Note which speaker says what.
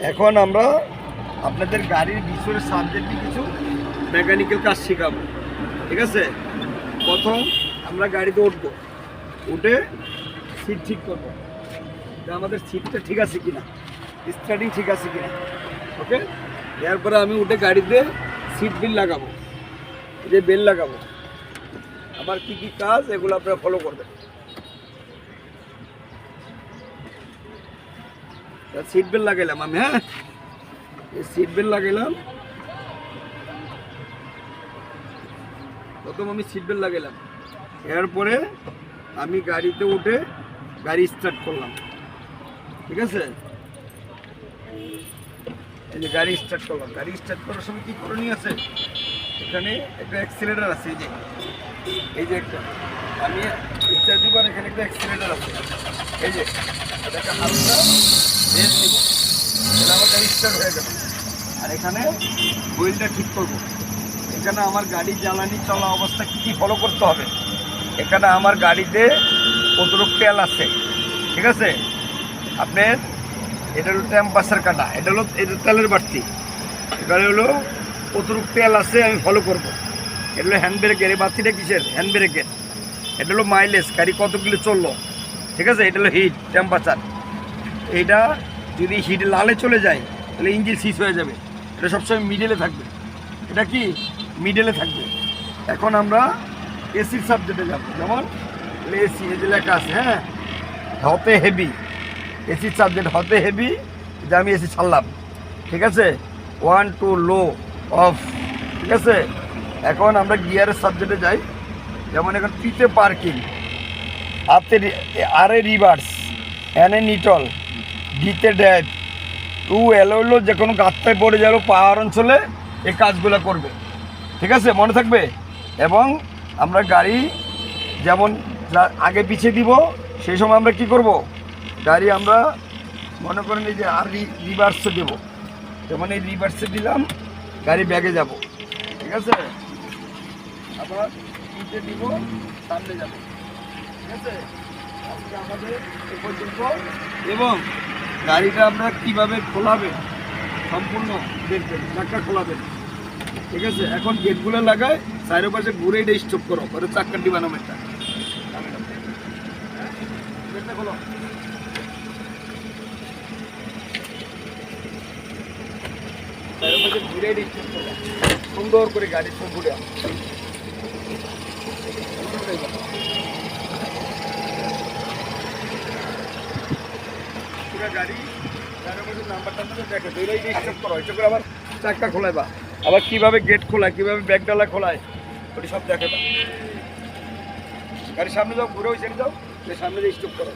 Speaker 1: এখন আমরা আপনাদের গাড়ির ভিতরে সাবজেক্টে কিছু মেকানিক্যাল কাজ শেখাবো, ঠিক আছে? প্রথম আমরা গাড়িতে উঠবো, উঠে সিট ঠিক করবো যে আমাদের সিটটা ঠিক আছে কিনা, স্টার্টিং ঠিক আছে কিনা, ওকে? এরপরে আমি উঠে গাড়িতে সিট বেল্ট লাগাবো, এই যে বেল্ট লাগাবো। আমার কি কি কাজ এগুলো আপনারা ফলো করবেন। সিট বেল্ট লাগাইলাম আমি, হ্যাঁ, এই সিট বেল্ট লাগাইলাম। প্রথম আমি সিট বেল্ট লাগাইলাম, এরপরে আমি গাড়িতে উঠে গাড়ি স্টার্ট করলাম, ঠিক আছে? এই যে গাড়ি স্টার্ট করলাম, গাড়ি স্টার্ট করার সময় কি করণীয় আছে, এখানে একটা অ্যাক্সিলারেটর আছে, এই যে একটা আমি স্টার্ট দিব, এখানে একটা অ্যাক্সিলারেটর আছে, এই যে এটাকে হালকা রেস দিব, তাহলে আমার গাড়ি স্টার্ট হয়ে যাবে। আর এখানে হুইলটা ঠিক করবো। এখানে আমার গাড়ি জ্বালানি চলা অবস্থা কী কী ফলো করতে হবে, এখানে আমার গাড়িতে কতটুকু তেল আছে, ঠিক আছে? আপনার এটা হলো টেম্পারেচার কাটা, এটা তেলের বাড়তি, এখানে হলো কতটুকু তেল আছে আমি ফলো করবো। এটা হলো হ্যান্ড ব্রেকের, এই বাতিটা কিসের, হ্যান্ড ব্রেকের। এটা হলো মাইলেজ, গাড়ি কত কিলো চললো, ঠিক আছে? এটা হলো হিট টেম্পারেচার। এইটা যদি হিট লালে চলে যায় তাহলে ইঞ্জিন সিজ হয়ে যাবে, এটা সবসময় মিডলে থাকবে, এটা কি মিডলে থাকবে। এখন আমরা এসির সাবজেক্টে যাব, যেমন এসি এই যে লেখা আছে, হ্যাঁ, হতে হেভি, এসির সাবজেক্ট হতে হেভি, যে আমি এসি ছাড়লাম, ঠিক আছে? 1 2 লো অফ, ঠিক আছে? এখন আমরা গিয়ারের সাবজেক্টে যাই, যেমন এখন পিতে পার্কিং, আরে রিভার্স, এনে নিটল, ডিতে ড্যাড, টু এলো যে কোনো গাছটায় পড়ে যাবে পাহাড় অঞ্চলে এই কাজগুলো করবে, ঠিক আছে? মনে থাকবে। এবং আমরা গাড়ি যেমন আগে পিছিয়ে দিব, সেই সময় আমরা কি করব, গাড়ি আমরা মনে করেন এই যে আর রিভার্সে দেব, যেমন এই রিভার্সে দিলাম, গাড়ি ব্যাগে যাব, ঠিক আছে? আবার পিছিয়ে দিব, সামনে যাব, ঠিক আছে? আজকে আমাদের এ পর্যন্ত। এবং গাড়িটা আমরা কীভাবে খোলাবেন সম্পূর্ণ দেখবেন, চাক্কা খোলাবেন, ঠিক আছে? এখন গেটগুলো লাগায় চারের পাশে ঘুরে এটা স্টপ করো, ওটা চাক্কার ডিবা নামেরটা গেটটা খোলো, চারের পাশে ঘুরে এটা স্টপ করো, সুন্দর করে গাড়ি সব ঘুরে গাড়ি নাম্বারটা দেখে স্টপ করো, স্টপ করে আবার চাক্কা খোলাইবা, আবার কীভাবে গেট খোলায়, কীভাবে ব্যাগডালা খোলায়, ওটি সব দেখাবা। গাড়ির সামনে যাও, ঘুরে ওই সাইডে যাও, সামনে দিয়ে স্টপ করো।